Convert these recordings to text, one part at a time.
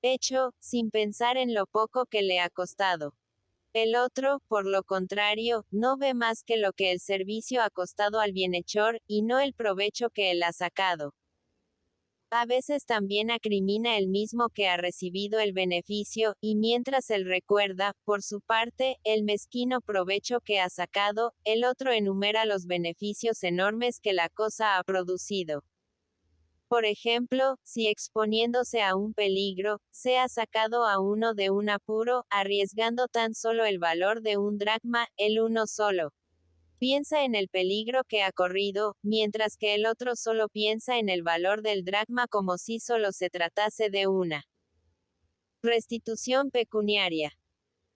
hecho, sin pensar en lo poco que le ha costado. El otro, por lo contrario, no ve más que lo que el servicio ha costado al bienhechor, y no el provecho que él ha sacado. A veces también acrimina el mismo que ha recibido el beneficio, y mientras él recuerda, por su parte, el mezquino provecho que ha sacado, el otro enumera los beneficios enormes que la cosa ha producido. Por ejemplo, si exponiéndose a un peligro, se ha sacado a uno de un apuro, arriesgando tan solo el valor de un dracma, el uno solo piensa en el peligro que ha corrido, mientras que el otro solo piensa en el valor del dracma como si solo se tratase de una restitución pecuniaria.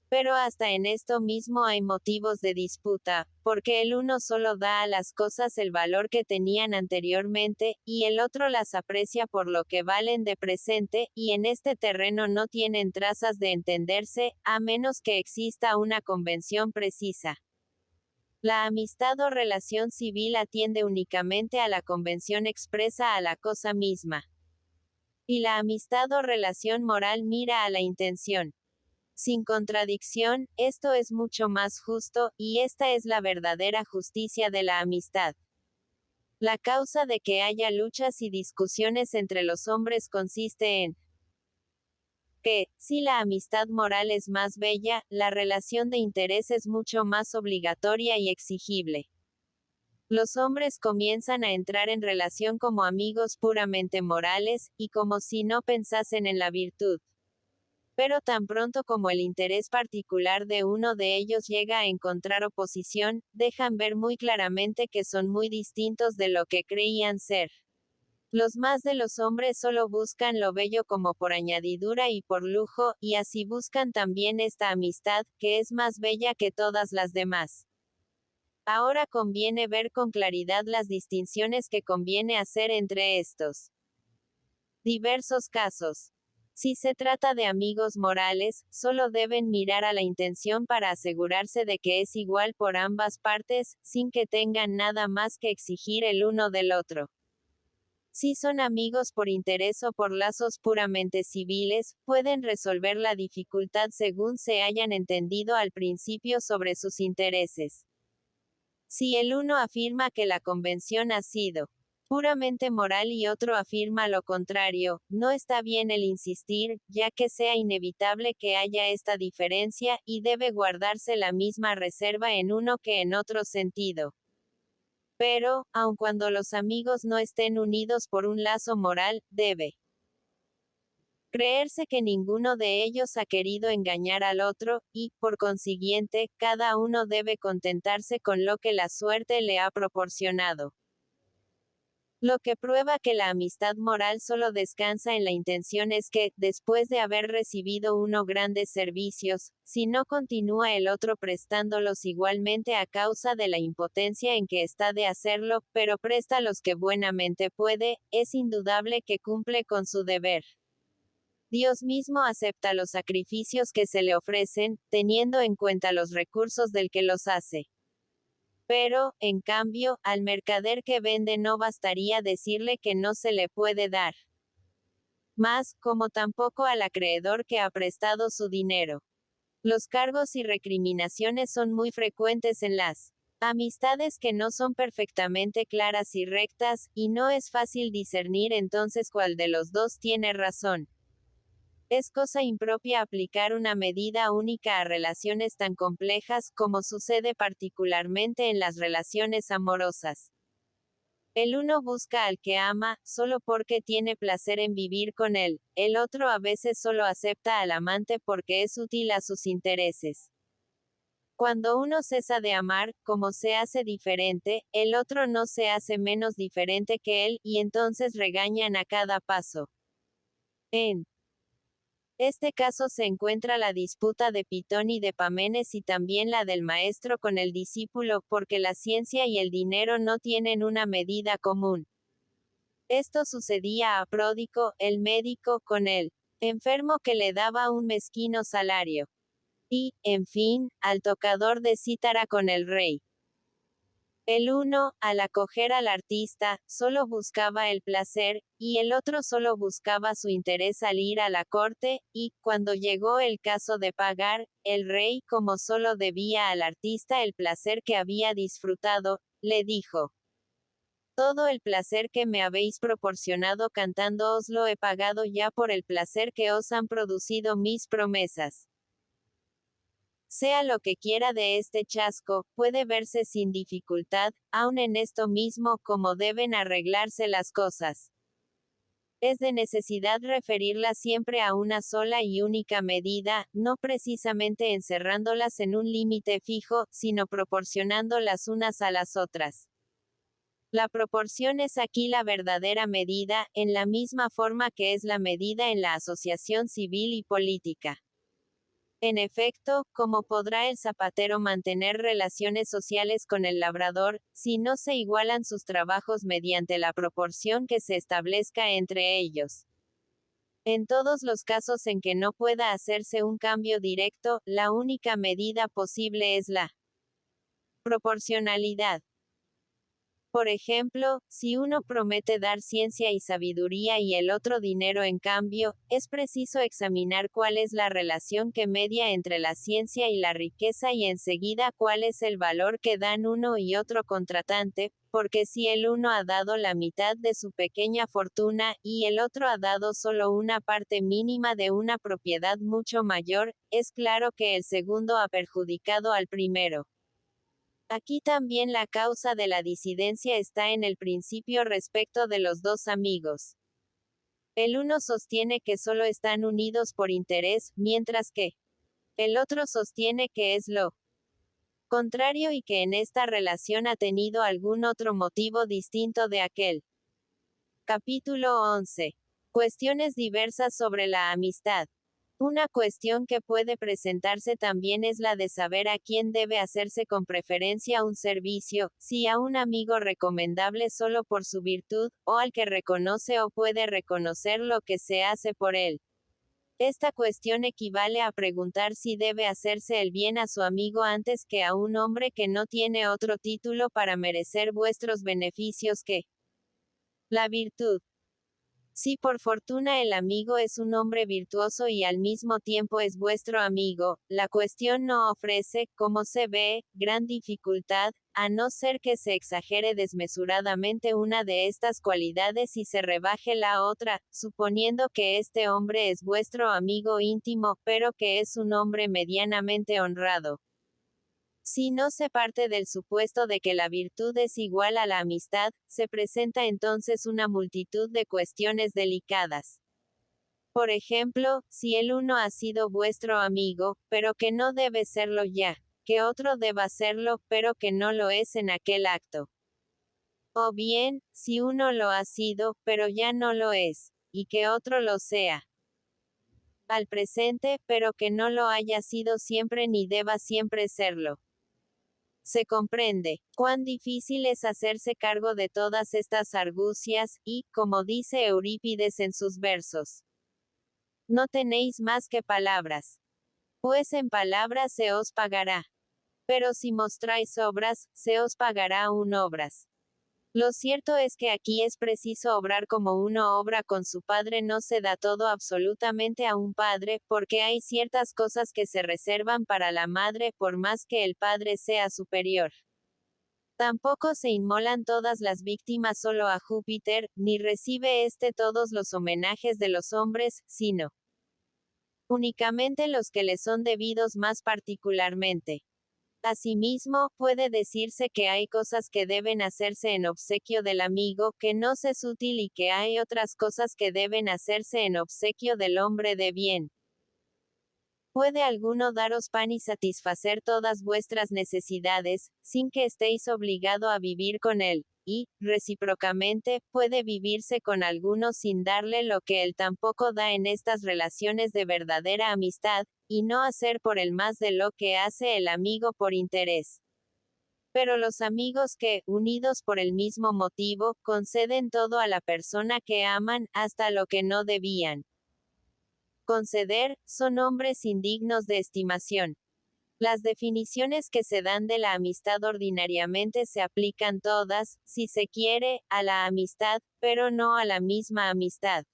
Pero hasta en esto mismo hay motivos de disputa, porque el uno solo da a las cosas el valor que tenían anteriormente, y el otro las aprecia por lo que valen de presente, y en este terreno no tienen trazas de entenderse, a menos que exista una convención precisa. La amistad o relación civil atiende únicamente a la convención expresa a la cosa misma. Y la amistad o relación moral mira a la intención. Sin contradicción, esto es mucho más justo, y esta es la verdadera justicia de la amistad. La causa de que haya luchas y discusiones entre los hombres consiste en que, si la amistad moral es más bella, la relación de interés es mucho más obligatoria y exigible. Los hombres comienzan a entrar en relación como amigos puramente morales, y como si no pensasen en la virtud. Pero tan pronto como el interés particular de uno de ellos llega a encontrar oposición, dejan ver muy claramente que son muy distintos de lo que creían ser. Los más de los hombres solo buscan lo bello como por añadidura y por lujo, y así buscan también esta amistad, que es más bella que todas las demás. Ahora conviene ver con claridad las distinciones que conviene hacer entre estos diversos casos. Si se trata de amigos morales, solo deben mirar a la intención para asegurarse de que es igual por ambas partes, sin que tengan nada más que exigir el uno del otro. Si son amigos por interés o por lazos puramente civiles, pueden resolver la dificultad según se hayan entendido al principio sobre sus intereses. Si el uno afirma que la convención ha sido puramente moral y otro afirma lo contrario, no está bien el insistir, ya que sea inevitable que haya esta diferencia, y debe guardarse la misma reserva en uno que en otro sentido. Pero, aun cuando los amigos no estén unidos por un lazo moral, debe creerse que ninguno de ellos ha querido engañar al otro, y, por consiguiente, cada uno debe contentarse con lo que la suerte le ha proporcionado. Lo que prueba que la amistad moral solo descansa en la intención es que, después de haber recibido uno grandes servicios, si no continúa el otro prestándolos igualmente a causa de la impotencia en que está de hacerlo, pero presta los que buenamente puede, es indudable que cumple con su deber. Dios mismo acepta los sacrificios que se le ofrecen, teniendo en cuenta los recursos del que los hace. Pero, en cambio, al mercader que vende no bastaría decirle que no se le puede dar más, como tampoco al acreedor que ha prestado su dinero. Los cargos y recriminaciones son muy frecuentes en las amistades que no son perfectamente claras y rectas, y no es fácil discernir entonces cuál de los dos tiene razón. Es cosa impropia aplicar una medida única a relaciones tan complejas, como sucede particularmente en las relaciones amorosas. El uno busca al que ama, solo porque tiene placer en vivir con él, el otro a veces solo acepta al amante porque es útil a sus intereses. Cuando uno cesa de amar, como se hace diferente, el otro no se hace menos diferente que él, y entonces regañan a cada paso. En este caso se encuentra la disputa de Pitón y de Pamenes y también la del maestro con el discípulo, porque la ciencia y el dinero no tienen una medida común. Esto sucedía a Pródico, el médico, con el enfermo que le daba un mezquino salario. Y, en fin, al tocador de cítara con el rey. El uno, al acoger al artista, solo buscaba el placer, y el otro solo buscaba su interés al ir a la corte, y, cuando llegó el caso de pagar, el rey, como solo debía al artista el placer que había disfrutado, le dijo: todo el placer que me habéis proporcionado cantando os lo he pagado ya por el placer que os han producido mis promesas. Sea lo que quiera de este chasco, puede verse sin dificultad, aun en esto mismo, como deben arreglarse las cosas. Es de necesidad referirlas siempre a una sola y única medida, no precisamente encerrándolas en un límite fijo, sino proporcionándolas unas a las otras. La proporción es aquí la verdadera medida, en la misma forma que es la medida en la asociación civil y política. En efecto, ¿cómo podrá el zapatero mantener relaciones sociales con el labrador, si no se igualan sus trabajos mediante la proporción que se establezca entre ellos? En todos los casos en que no pueda hacerse un cambio directo, la única medida posible es la proporcionalidad. Por ejemplo, si uno promete dar ciencia y sabiduría y el otro dinero en cambio, es preciso examinar cuál es la relación que media entre la ciencia y la riqueza y enseguida cuál es el valor que dan uno y otro contratante, porque si el uno ha dado la mitad de su pequeña fortuna, y el otro ha dado solo una parte mínima de una propiedad mucho mayor, es claro que el segundo ha perjudicado al primero. Aquí también la causa de la disidencia está en el principio respecto de los dos amigos. El uno sostiene que solo están unidos por interés, mientras que el otro sostiene que es lo contrario y que en esta relación ha tenido algún otro motivo distinto de aquel. Capítulo 11. Cuestiones diversas sobre la amistad. Una cuestión que puede presentarse también es la de saber a quién debe hacerse con preferencia un servicio, si a un amigo recomendable solo por su virtud, o al que reconoce o puede reconocer lo que se hace por él. Esta cuestión equivale a preguntar si debe hacerse el bien a su amigo antes que a un hombre que no tiene otro título para merecer vuestros beneficios que la virtud. Si por fortuna el amigo es un hombre virtuoso y al mismo tiempo es vuestro amigo, la cuestión no ofrece, como se ve, gran dificultad, a no ser que se exagere desmesuradamente una de estas cualidades y se rebaje la otra, suponiendo que este hombre es vuestro amigo íntimo, pero que es un hombre medianamente honrado. Si no se parte del supuesto de que la virtud es igual a la amistad, se presenta entonces una multitud de cuestiones delicadas. Por ejemplo, si el uno ha sido vuestro amigo, pero que no debe serlo ya, que otro deba serlo, pero que no lo es en aquel acto. O bien, si uno lo ha sido, pero ya no lo es, y que otro lo sea al presente, pero que no lo haya sido siempre ni deba siempre serlo. Se comprende cuán difícil es hacerse cargo de todas estas argucias, y, como dice Eurípides en sus versos, no tenéis más que palabras. Pues en palabras se os pagará. Pero si mostráis obras, se os pagará aún obras. Lo cierto es que aquí es preciso obrar como uno obra con su padre, no se da todo absolutamente a un padre, porque hay ciertas cosas que se reservan para la madre, por más que el padre sea superior. Tampoco se inmolan todas las víctimas solo a Júpiter, ni recibe éste todos los homenajes de los hombres, sino únicamente los que le son debidos más particularmente. Asimismo, puede decirse que hay cosas que deben hacerse en obsequio del amigo, que nos es útil, y que hay otras cosas que deben hacerse en obsequio del hombre de bien. ¿Puede alguno daros pan y satisfacer todas vuestras necesidades, sin que estéis obligado a vivir con él? Y, recíprocamente, puede vivirse con alguno sin darle lo que él tampoco da en estas relaciones de verdadera amistad, y no hacer por él más de lo que hace el amigo por interés. Pero los amigos que, unidos por el mismo motivo, conceden todo a la persona que aman, hasta lo que no debían conceder, son hombres indignos de estimación. Las definiciones que se dan de la amistad ordinariamente se aplican todas, si se quiere, a la amistad, pero no a la misma amistad.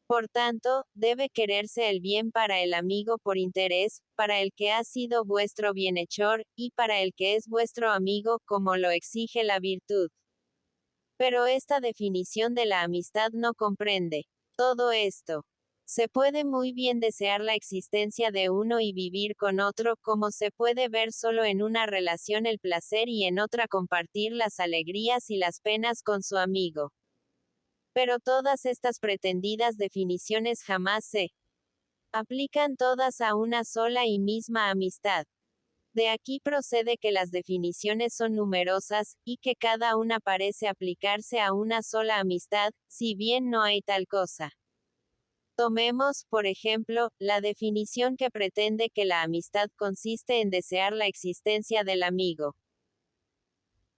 Por tanto, debe quererse el bien para el amigo por interés, para el que ha sido vuestro bienhechor, y para el que es vuestro amigo, como lo exige la virtud. Pero esta definición de la amistad no comprende todo esto. Se puede muy bien desear la existencia de uno y vivir con otro, como se puede ver solo en una relación el placer y en otra compartir las alegrías y las penas con su amigo. Pero todas estas pretendidas definiciones jamás se aplican todas a una sola y misma amistad. De aquí procede que las definiciones son numerosas, y que cada una parece aplicarse a una sola amistad, si bien no hay tal cosa. Tomemos, por ejemplo, la definición que pretende que la amistad consiste en desear la existencia del amigo.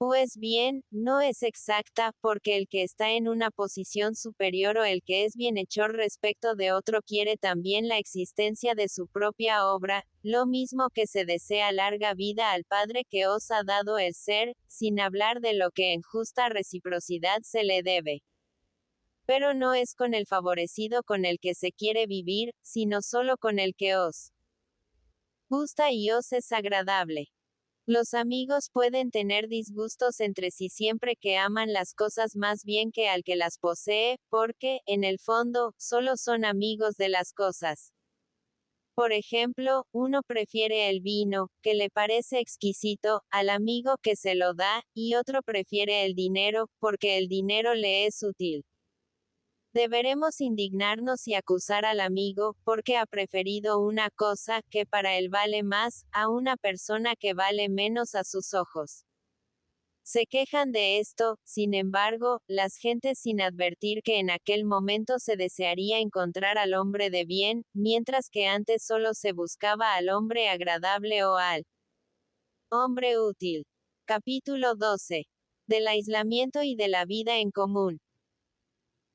Pues bien, no es exacta, porque el que está en una posición superior o el que es bienhechor respecto de otro quiere también la existencia de su propia obra, lo mismo que se desea larga vida al Padre que os ha dado el ser, sin hablar de lo que en justa reciprocidad se le debe. Pero no es con el favorecido con el que se quiere vivir, sino solo con el que os gusta y os es agradable. Los amigos pueden tener disgustos entre sí siempre que aman las cosas más bien que al que las posee, porque, en el fondo, solo son amigos de las cosas. Por ejemplo, uno prefiere el vino, que le parece exquisito, al amigo que se lo da, y otro prefiere el dinero, porque el dinero le es útil. Deberemos indignarnos y acusar al amigo, porque ha preferido una cosa, que para él vale más, a una persona que vale menos a sus ojos. Se quejan de esto, sin embargo, las gentes sin advertir que en aquel momento se desearía encontrar al hombre de bien, mientras que antes solo se buscaba al hombre agradable o al hombre útil. Capítulo 12. Del aislamiento y de la vida en común.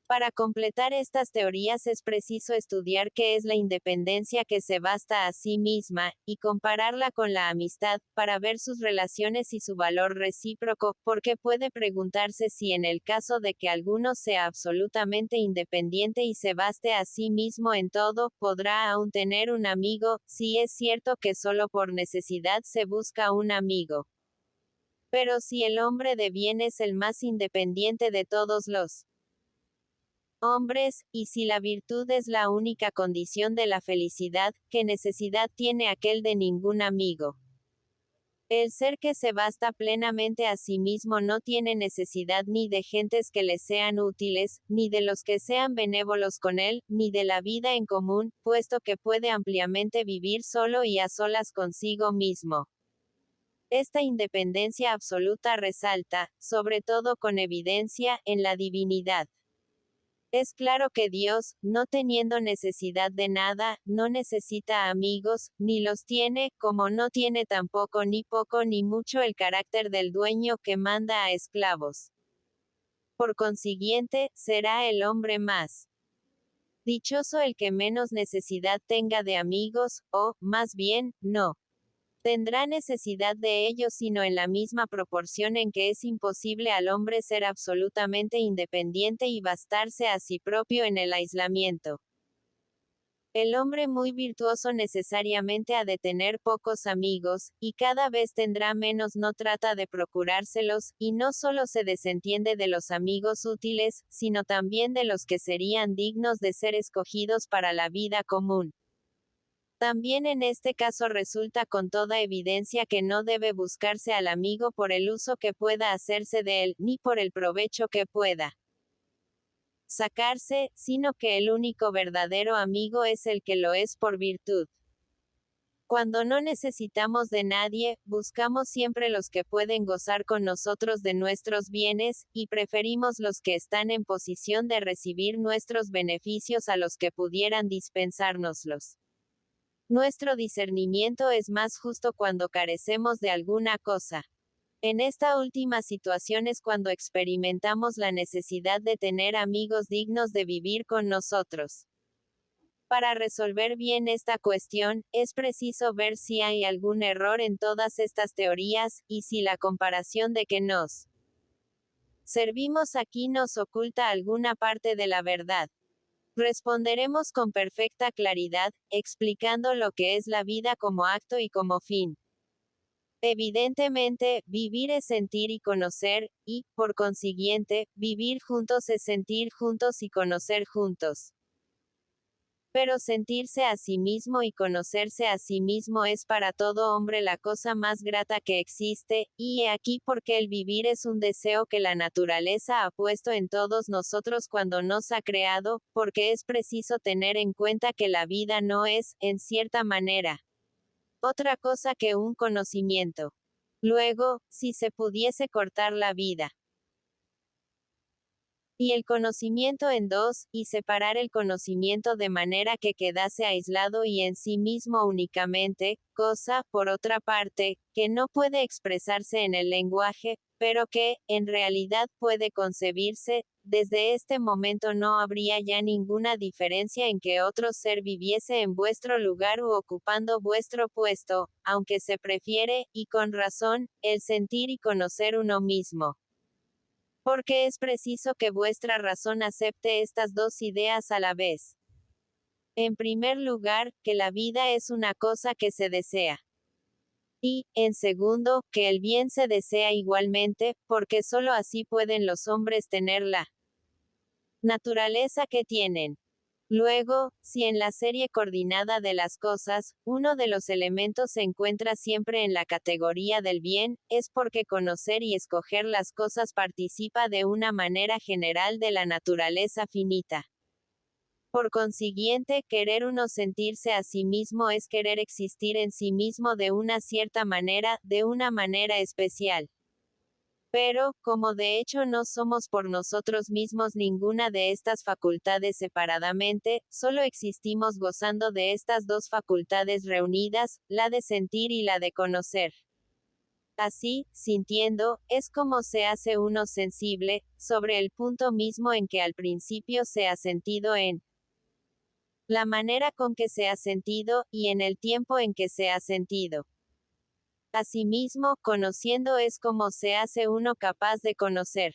Para completar estas teorías es preciso estudiar qué es la independencia que se basta a sí misma, y compararla con la amistad, para ver sus relaciones y su valor recíproco, porque puede preguntarse si en el caso de que alguno sea absolutamente independiente y se baste a sí mismo en todo, podrá aún tener un amigo, si es cierto que solo por necesidad se busca un amigo. Pero si el hombre de bien es el más independiente de todos los hombres, y si la virtud es la única condición de la felicidad, ¿qué necesidad tiene aquel de ningún amigo? El ser que se basta plenamente a sí mismo no tiene necesidad ni de gentes que le sean útiles, ni de los que sean benévolos con él, ni de la vida en común, puesto que puede ampliamente vivir solo y a solas consigo mismo. Esta independencia absoluta resalta, sobre todo con evidencia, en la divinidad. Es claro que Dios, no teniendo necesidad de nada, no necesita amigos, ni los tiene, como no tiene tampoco ni poco ni mucho el carácter del dueño que manda a esclavos. Por consiguiente, será el hombre más dichoso el que menos necesidad tenga de amigos, o, más bien, no tendrá necesidad de ellos sino en la misma proporción en que es imposible al hombre ser absolutamente independiente y bastarse a sí propio en el aislamiento. El hombre muy virtuoso necesariamente ha de tener pocos amigos, y cada vez tendrá menos no trata de procurárselos, y no solo se desentiende de los amigos útiles, sino también de los que serían dignos de ser escogidos para la vida común. También en este caso resulta con toda evidencia que no debe buscarse al amigo por el uso que pueda hacerse de él, ni por el provecho que pueda sacarse, sino que el único verdadero amigo es el que lo es por virtud. Cuando no necesitamos de nadie, buscamos siempre los que pueden gozar con nosotros de nuestros bienes, y preferimos los que están en posición de recibir nuestros beneficios a los que pudieran dispensárnoslos. Nuestro discernimiento es más justo cuando carecemos de alguna cosa. En esta última situación es cuando experimentamos la necesidad de tener amigos dignos de vivir con nosotros. Para resolver bien esta cuestión, es preciso ver si hay algún error en todas estas teorías, y si la comparación de que nos servimos aquí nos oculta alguna parte de la verdad. Responderemos con perfecta claridad, explicando lo que es la vida como acto y como fin. Evidentemente, vivir es sentir y conocer, y, por consiguiente, vivir juntos es sentir juntos y conocer juntos. Pero sentirse a sí mismo y conocerse a sí mismo es para todo hombre la cosa más grata que existe, y he aquí porque el vivir es un deseo que la naturaleza ha puesto en todos nosotros cuando nos ha creado, porque es preciso tener en cuenta que la vida no es, en cierta manera, otra cosa que un conocimiento. Luego, si se pudiese cortar la vida y el conocimiento en dos, y separar el conocimiento de manera que quedase aislado y en sí mismo únicamente, cosa, por otra parte, que no puede expresarse en el lenguaje, pero que, en realidad puede concebirse, desde este momento no habría ya ninguna diferencia en que otro ser viviese en vuestro lugar u ocupando vuestro puesto, aunque se prefiere, y con razón, el sentir y conocer uno mismo. Porque es preciso que vuestra razón acepte estas dos ideas a la vez. En primer lugar, que la vida es una cosa que se desea. Y, en segundo, que el bien se desea igualmente, porque sólo así pueden los hombres tener la naturaleza que tienen. Luego, si en la serie coordinada de las cosas, uno de los elementos se encuentra siempre en la categoría del bien, es porque conocer y escoger las cosas participa de una manera general de la naturaleza finita. Por consiguiente, querer uno sentirse a sí mismo es querer existir en sí mismo de una cierta manera, de una manera especial. Pero, como de hecho no somos por nosotros mismos ninguna de estas facultades separadamente, solo existimos gozando de estas dos facultades reunidas, la de sentir y la de conocer. Así, sintiendo, es como se hace uno sensible, sobre el punto mismo en que al principio se ha sentido en la manera con que se ha sentido, y en el tiempo en que se ha sentido. Asimismo, conociendo es como se hace uno capaz de conocer.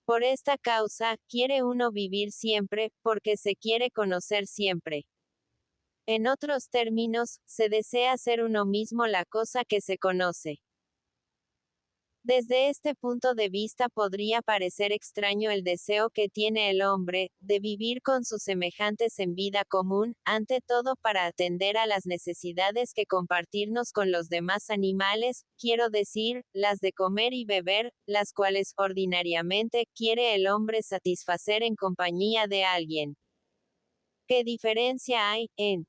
Por esta causa, quiere uno vivir siempre, porque se quiere conocer siempre. En otros términos, se desea ser uno mismo la cosa que se conoce. Desde este punto de vista podría parecer extraño el deseo que tiene el hombre, de vivir con sus semejantes en vida común, ante todo para atender a las necesidades que compartirnos con los demás animales, quiero decir, las de comer y beber, las cuales ordinariamente quiere el hombre satisfacer en compañía de alguien. ¿Qué diferencia hay, en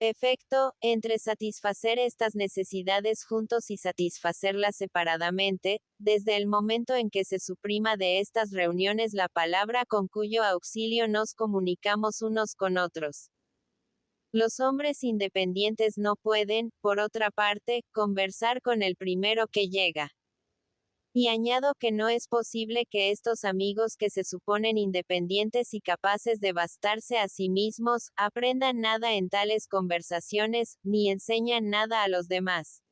efecto, entre satisfacer estas necesidades juntos y satisfacerlas separadamente, desde el momento en que se suprima de estas reuniones la palabra con cuyo auxilio nos comunicamos unos con otros? Los hombres independientes no pueden, por otra parte, conversar con el primero que llega. Y añado que no es posible que estos amigos que se suponen independientes y capaces de bastarse a sí mismos, aprendan nada en tales conversaciones, ni enseñan nada a los demás.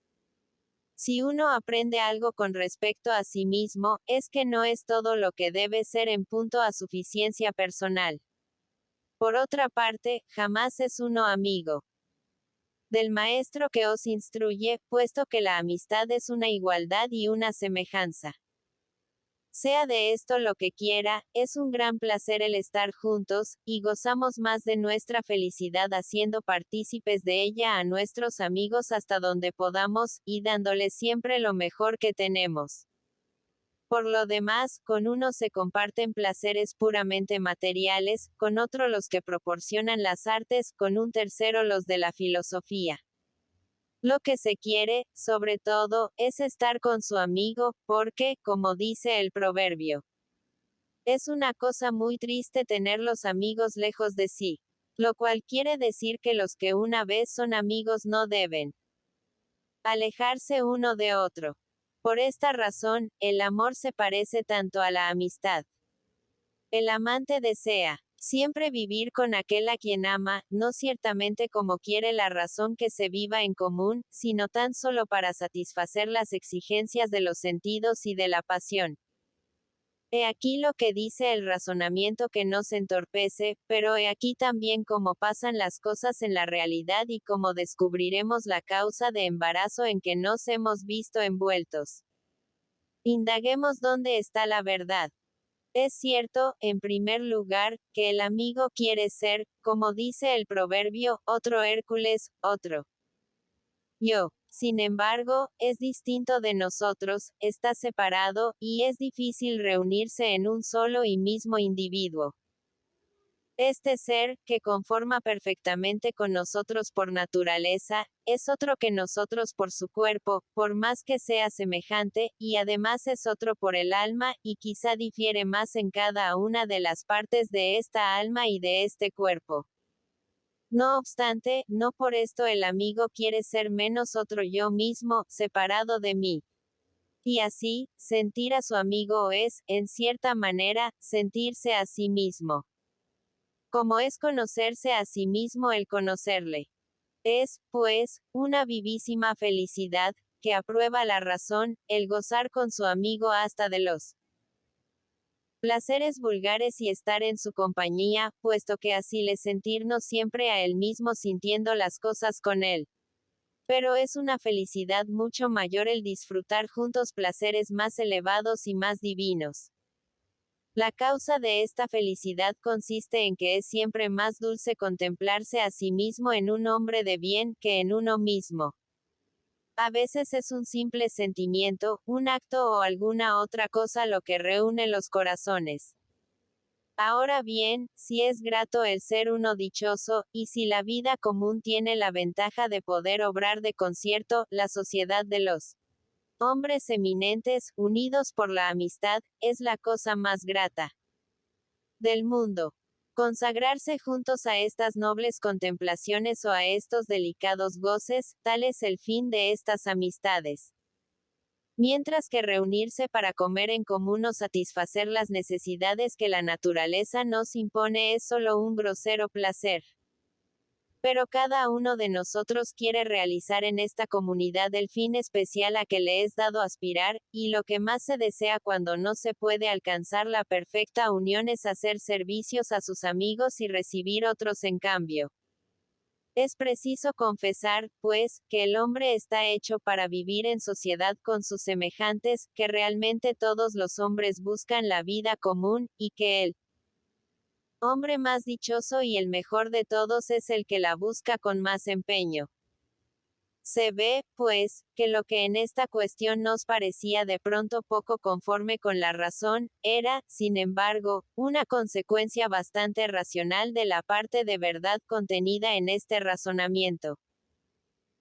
Si uno aprende algo con respecto a sí mismo, es que no es todo lo que debe ser en punto a suficiencia personal. Por otra parte, jamás es uno amigo del maestro que os instruye, puesto que la amistad es una igualdad y una semejanza. Sea de esto lo que quiera, es un gran placer el estar juntos, y gozamos más de nuestra felicidad haciendo partícipes de ella a nuestros amigos hasta donde podamos, y dándoles siempre lo mejor que tenemos. Por lo demás, con uno se comparten placeres puramente materiales, con otro los que proporcionan las artes, con un tercero los de la filosofía. Lo que se quiere, sobre todo, es estar con su amigo, porque, como dice el proverbio, es una cosa muy triste tener los amigos lejos de sí. Lo cual quiere decir que los que una vez son amigos no deben alejarse uno de otro. Por esta razón, el amor se parece tanto a la amistad. El amante desea Siempre vivir con aquel a quien ama, no ciertamente como quiere la razón que se viva en común, sino tan solo para satisfacer las exigencias de los sentidos y de la pasión. He aquí lo que dice el razonamiento que nos entorpece, pero he aquí también cómo pasan las cosas en la realidad y cómo descubriremos la causa de embarazo en que nos hemos visto envueltos. Indaguemos dónde está la verdad. Es cierto, en primer lugar, que el amigo quiere ser, como dice el proverbio, otro Hércules, otro yo. Sin embargo, es distinto de nosotros, está separado, y es difícil reunirse en un solo y mismo individuo. Este ser, que conforma perfectamente con nosotros por naturaleza, es otro que nosotros por su cuerpo, por más que sea semejante, y además es otro por el alma, y quizá difiere más en cada una de las partes de esta alma y de este cuerpo. No obstante, no por esto el amigo quiere ser menos otro yo mismo, separado de mí. Y así, sentir a su amigo es, en cierta manera, sentirse a sí mismo. Como es conocerse a sí mismo el conocerle. Es, pues, una vivísima felicidad, que aprueba la razón, el gozar con su amigo hasta de los placeres vulgares y estar en su compañía, puesto que así le sentirnos siempre a él mismo sintiendo las cosas con él. Pero es una felicidad mucho mayor el disfrutar juntos placeres más elevados y más divinos. La causa de esta felicidad consiste en que es siempre más dulce contemplarse a sí mismo en un hombre de bien que en uno mismo. A veces es un simple sentimiento, un acto o alguna otra cosa lo que reúne los corazones. Ahora bien, si es grato el ser uno dichoso, y si la vida común tiene la ventaja de poder obrar de concierto, la sociedad de los hombres eminentes, unidos por la amistad, es la cosa más grata del mundo. Consagrarse juntos a estas nobles contemplaciones o a estos delicados goces, tal es el fin de estas amistades. Mientras que reunirse para comer en común o satisfacer las necesidades que la naturaleza nos impone es solo un grosero placer. Pero cada uno de nosotros quiere realizar en esta comunidad el fin especial a que le es dado aspirar, y lo que más se desea cuando no se puede alcanzar la perfecta unión es hacer servicios a sus amigos y recibir otros en cambio. Es preciso confesar, pues, que el hombre está hecho para vivir en sociedad con sus semejantes, que realmente todos los hombres buscan la vida común, y que el hombre más dichoso y el mejor de todos es el que la busca con más empeño. Se ve, pues, que lo que en esta cuestión nos parecía de pronto poco conforme con la razón, era, sin embargo, una consecuencia bastante racional de la parte de verdad contenida en este razonamiento.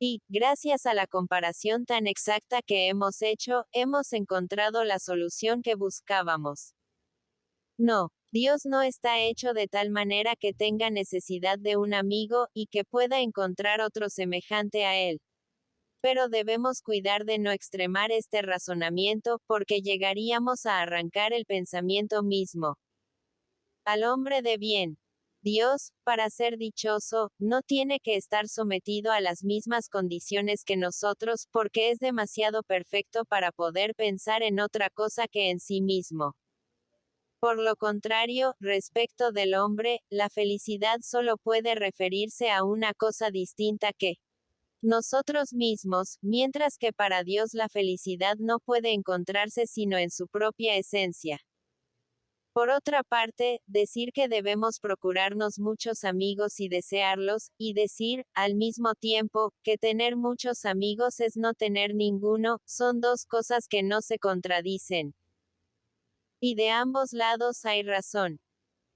Y, gracias a la comparación tan exacta que hemos hecho, hemos encontrado la solución que buscábamos. No, Dios no está hecho de tal manera que tenga necesidad de un amigo, y que pueda encontrar otro semejante a él. Pero debemos cuidar de no extremar este razonamiento, porque llegaríamos a arrancar el pensamiento mismo al hombre de bien. Dios, para ser dichoso, no tiene que estar sometido a las mismas condiciones que nosotros, porque es demasiado perfecto para poder pensar en otra cosa que en sí mismo. Por lo contrario, respecto del hombre, la felicidad solo puede referirse a una cosa distinta que nosotros mismos, mientras que para Dios la felicidad no puede encontrarse sino en su propia esencia. Por otra parte, decir que debemos procurarnos muchos amigos y desearlos, y decir, al mismo tiempo, que tener muchos amigos es no tener ninguno, son dos cosas que no se contradicen. Y de ambos lados hay razón.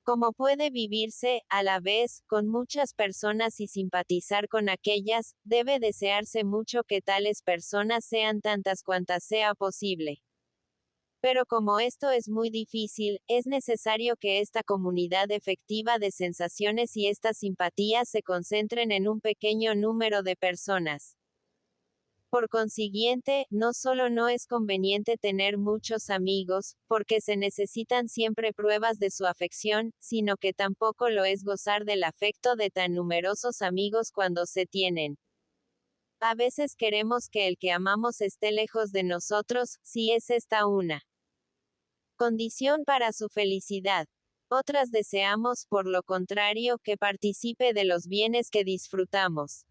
Como puede vivirse, a la vez, con muchas personas y simpatizar con aquellas, debe desearse mucho que tales personas sean tantas cuantas sea posible. Pero como esto es muy difícil, es necesario que esta comunidad efectiva de sensaciones y estas simpatías se concentren en un pequeño número de personas. Por consiguiente, no solo no es conveniente tener muchos amigos, porque se necesitan siempre pruebas de su afección, sino que tampoco lo es gozar del afecto de tan numerosos amigos cuando se tienen. A veces queremos que el que amamos esté lejos de nosotros, si es esta una condición para su felicidad. Otras deseamos, por lo contrario, que participe de los bienes que disfrutamos.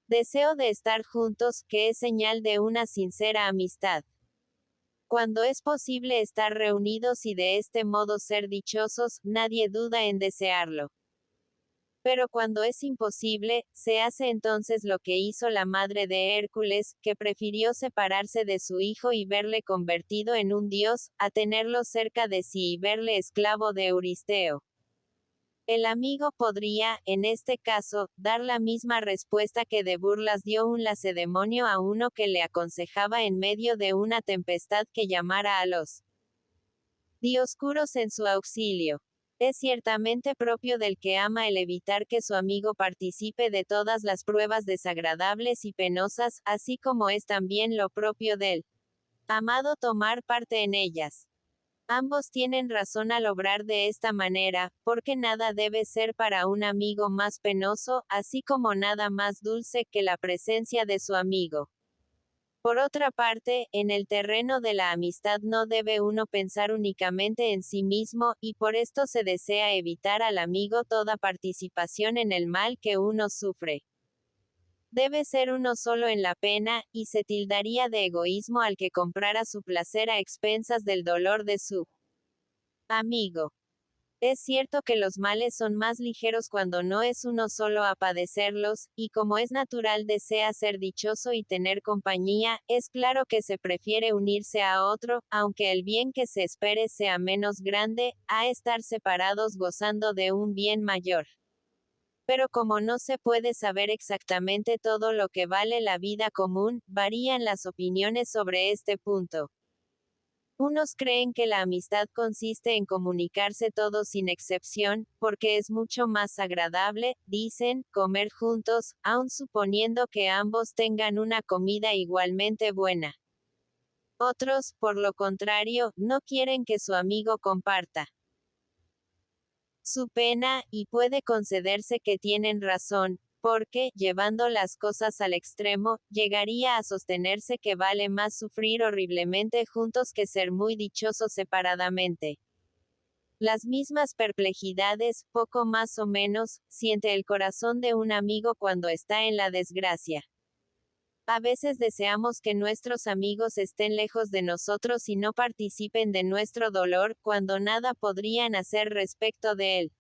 Deseo de estar juntos, que es señal de una sincera amistad. Cuando es posible estar reunidos y de este modo ser dichosos, nadie duda en desearlo. Pero cuando es imposible, se hace entonces lo que hizo la madre de Hércules, que prefirió separarse de su hijo y verle convertido en un dios, a tenerlo cerca de sí y verle esclavo de Euristeo. El amigo podría, en este caso, dar la misma respuesta que de burlas dio un lacedemonio a uno que le aconsejaba en medio de una tempestad que llamara a los dioscuros en su auxilio. Es ciertamente propio del que ama el evitar que su amigo participe de todas las pruebas desagradables y penosas, así como es también lo propio del amado tomar parte en ellas. Ambos tienen razón al obrar de esta manera, porque nada debe ser para un amigo más penoso, así como nada más dulce que la presencia de su amigo. Por otra parte, en el terreno de la amistad no debe uno pensar únicamente en sí mismo, y por esto se desea evitar al amigo toda participación en el mal que uno sufre. Debe ser uno solo en la pena, y se tildaría de egoísmo al que comprara su placer a expensas del dolor de su amigo. Es cierto que los males son más ligeros cuando no es uno solo a padecerlos, y como es natural desea ser dichoso y tener compañía, es claro que se prefiere unirse a otro, aunque el bien que se espere sea menos grande, a estar separados gozando de un bien mayor. Pero como no se puede saber exactamente todo lo que vale la vida común, varían las opiniones sobre este punto. Unos creen que la amistad consiste en comunicarse todo sin excepción, porque es mucho más agradable, dicen, comer juntos, aun suponiendo que ambos tengan una comida igualmente buena. Otros, por lo contrario, no quieren que su amigo comparta su pena, y puede concederse que tienen razón, porque, llevando las cosas al extremo, llegaría a sostenerse que vale más sufrir horriblemente juntos que ser muy dichosos separadamente. Las mismas perplejidades, poco más o menos, siente el corazón de un amigo cuando está en la desgracia. A veces deseamos que nuestros amigos estén lejos de nosotros y no participen de nuestro dolor, cuando nada podrían hacer respecto de él.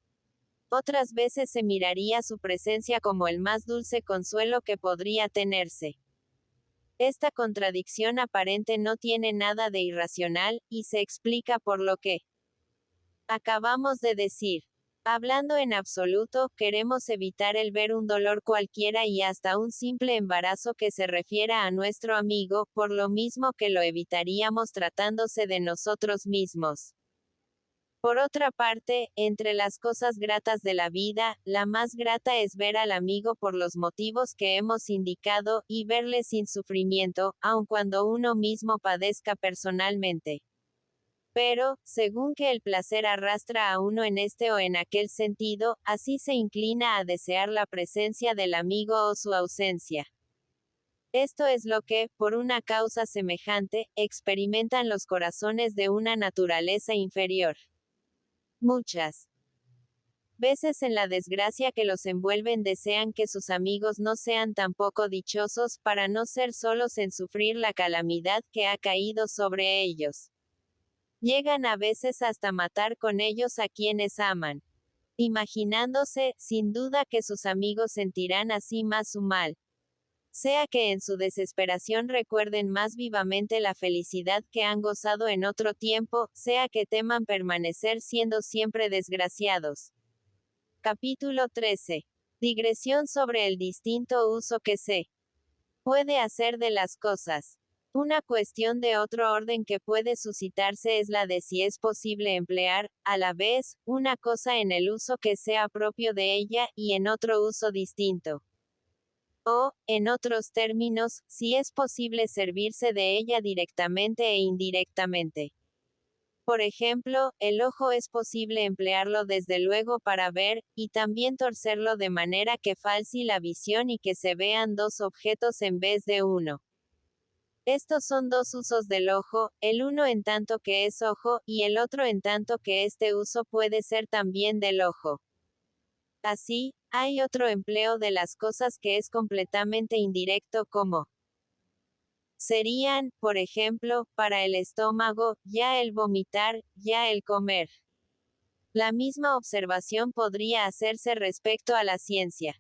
Otras veces se miraría su presencia como el más dulce consuelo que podría tenerse. Esta contradicción aparente no tiene nada de irracional, y se explica por lo que acabamos de decir. Hablando en absoluto, queremos evitar el ver un dolor cualquiera y hasta un simple embarazo que se refiera a nuestro amigo, por lo mismo que lo evitaríamos tratándose de nosotros mismos. Por otra parte, entre las cosas gratas de la vida, la más grata es ver al amigo por los motivos que hemos indicado, y verle sin sufrimiento, aun cuando uno mismo padezca personalmente. Pero, según que el placer arrastra a uno en este o en aquel sentido, así se inclina a desear la presencia del amigo o su ausencia. Esto es lo que, por una causa semejante, experimentan los corazones de una naturaleza inferior. Muchas veces en la desgracia que los envuelven desean que sus amigos no sean tampoco dichosos, para no ser solos en sufrir la calamidad que ha caído sobre ellos. Llegan a veces hasta matar con ellos a quienes aman, imaginándose, sin duda, que sus amigos sentirán así más su mal. Sea que en su desesperación recuerden más vivamente la felicidad que han gozado en otro tiempo, sea que teman permanecer siendo siempre desgraciados. Capítulo 13. Digresión sobre el distinto uso que se puede hacer de las cosas. Una cuestión de otro orden que puede suscitarse es la de si es posible emplear, a la vez, una cosa en el uso que sea propio de ella, y en otro uso distinto. O, en otros términos, si es posible servirse de ella directamente e indirectamente. Por ejemplo, el ojo es posible emplearlo desde luego para ver, y también torcerlo de manera que falsi la visión y que se vean dos objetos en vez de uno. Estos son dos usos del ojo, el uno en tanto que es ojo, y el otro en tanto que este uso puede ser también del ojo. Así, hay otro empleo de las cosas que es completamente indirecto como serían, por ejemplo, para el estómago, ya el vomitar, ya el comer. La misma observación podría hacerse respecto a la ciencia.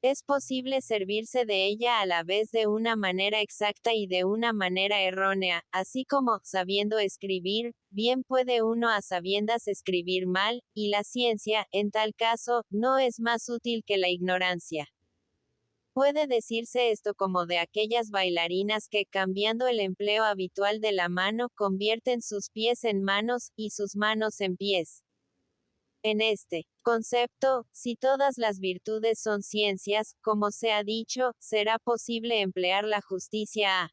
Es posible servirse de ella a la vez de una manera exacta y de una manera errónea, así como, sabiendo escribir, bien puede uno a sabiendas escribir mal, y la ciencia, en tal caso, no es más útil que la ignorancia. Puede decirse esto como de aquellas bailarinas que, cambiando el empleo habitual de la mano, convierten sus pies en manos, y sus manos en pies. En este concepto, si todas las virtudes son ciencias, como se ha dicho, será posible emplear la justicia a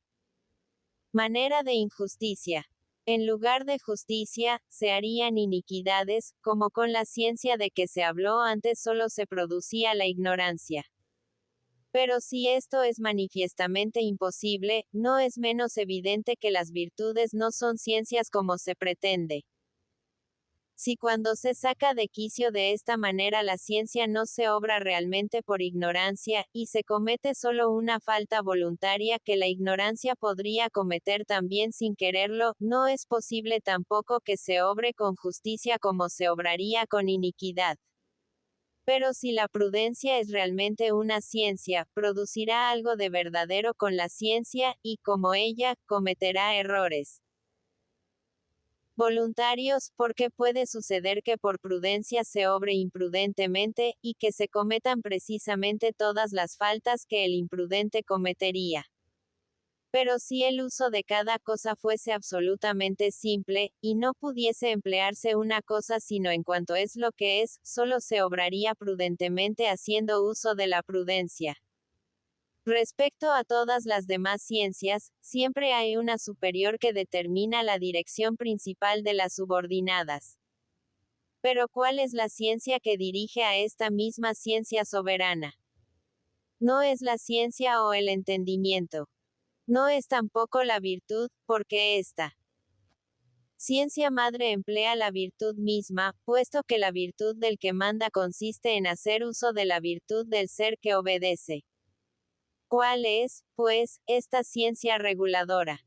manera de injusticia. En lugar de justicia, se harían iniquidades, como con la ciencia de que se habló antes solo se producía la ignorancia. Pero si esto es manifiestamente imposible, no es menos evidente que las virtudes no son ciencias como se pretende. Si cuando se saca de quicio de esta manera la ciencia no se obra realmente por ignorancia, y se comete solo una falta voluntaria que la ignorancia podría cometer también sin quererlo, no es posible tampoco que se obre con justicia como se obraría con iniquidad. Pero si la prudencia es realmente una ciencia, producirá algo de verdadero con la ciencia, y como ella, cometerá errores voluntarios, porque puede suceder que por prudencia se obre imprudentemente, y que se cometan precisamente todas las faltas que el imprudente cometería. Pero si el uso de cada cosa fuese absolutamente simple, y no pudiese emplearse una cosa sino en cuanto es lo que es, solo se obraría prudentemente haciendo uso de la prudencia. Respecto a todas las demás ciencias, siempre hay una superior que determina la dirección principal de las subordinadas. Pero ¿cuál es la ciencia que dirige a esta misma ciencia soberana? No es la ciencia o el entendimiento. No es tampoco la virtud, porque esta ciencia madre emplea la virtud misma, puesto que la virtud del que manda consiste en hacer uso de la virtud del ser que obedece. ¿Cuál es, pues, esta ciencia reguladora?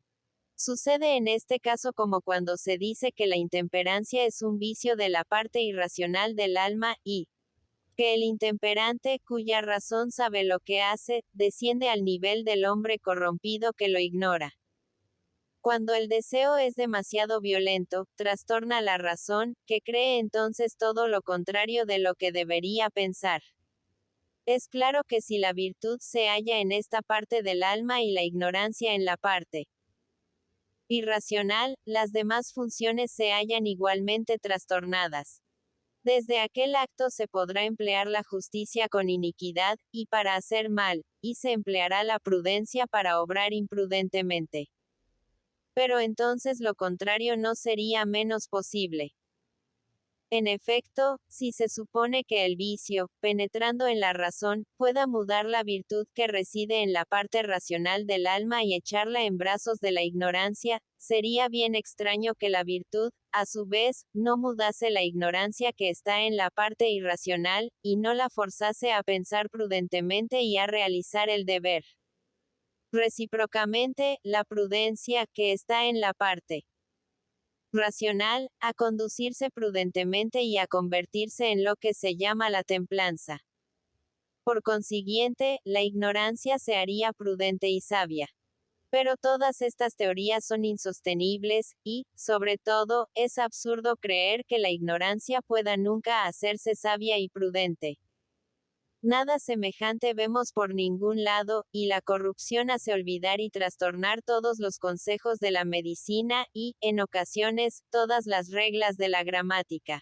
Sucede en este caso como cuando se dice que la intemperancia es un vicio de la parte irracional del alma, y que el intemperante, cuya razón sabe lo que hace, desciende al nivel del hombre corrompido que lo ignora. Cuando el deseo es demasiado violento, trastorna la razón, que cree entonces todo lo contrario de lo que debería pensar. Es claro que si la virtud se halla en esta parte del alma y la ignorancia en la parte irracional, las demás funciones se hallan igualmente trastornadas. Desde aquel acto se podrá emplear la justicia con iniquidad, y para hacer mal, y se empleará la prudencia para obrar imprudentemente. Pero entonces lo contrario no sería menos posible. En efecto, si se supone que el vicio, penetrando en la razón, pueda mudar la virtud que reside en la parte racional del alma y echarla en brazos de la ignorancia, sería bien extraño que la virtud, a su vez, no mudase la ignorancia que está en la parte irracional, y no la forzase a pensar prudentemente y a realizar el deber. Recíprocamente, la prudencia, que está en la parte racional, a conducirse prudentemente y a convertirse en lo que se llama la templanza. Por consiguiente, la ignorancia se haría prudente y sabia. Pero todas estas teorías son insostenibles, y, sobre todo, es absurdo creer que la ignorancia pueda nunca hacerse sabia y prudente. Nada semejante vemos por ningún lado, y la corrupción hace olvidar y trastornar todos los consejos de la medicina, y, en ocasiones, todas las reglas de la gramática.